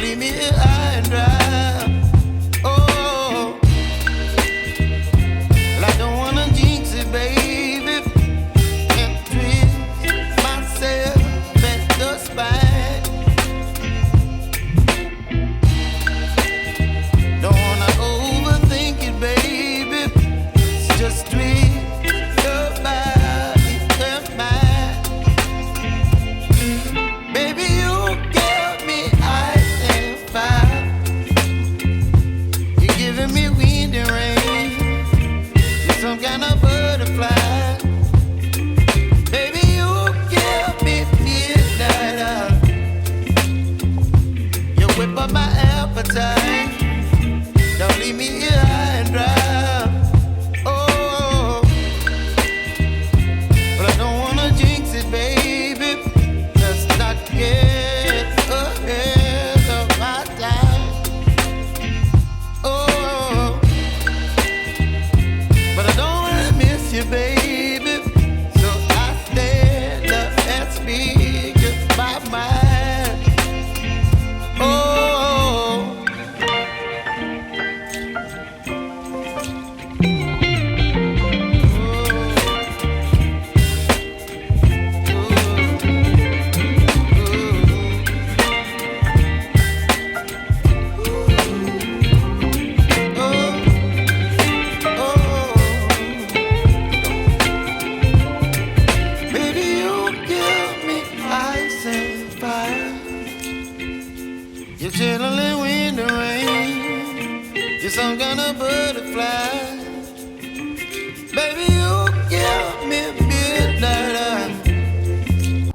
leave me here high and dry. Oh, well, I don't wanna jinx it, baby, and twist myself at the spine. Don't wanna overthink it, baby. It's just twist your body and mine. Baby, you give me ice and fire. You're giving me wind and rain. You're some kind of butterfly. Baby, you give me midnight oil. You whip up my appetite. Don't leave me here high and dry. Oh, but I don't wanna jinx it, baby. Let's not get ahead of my time. Oh, but I don't wanna miss you, baby. So I stand up and speak my mind. Oh. Baby, you give me ice and fire. You're chilling wind and rain. You're some kind of butterfly. Baby, you give me midnight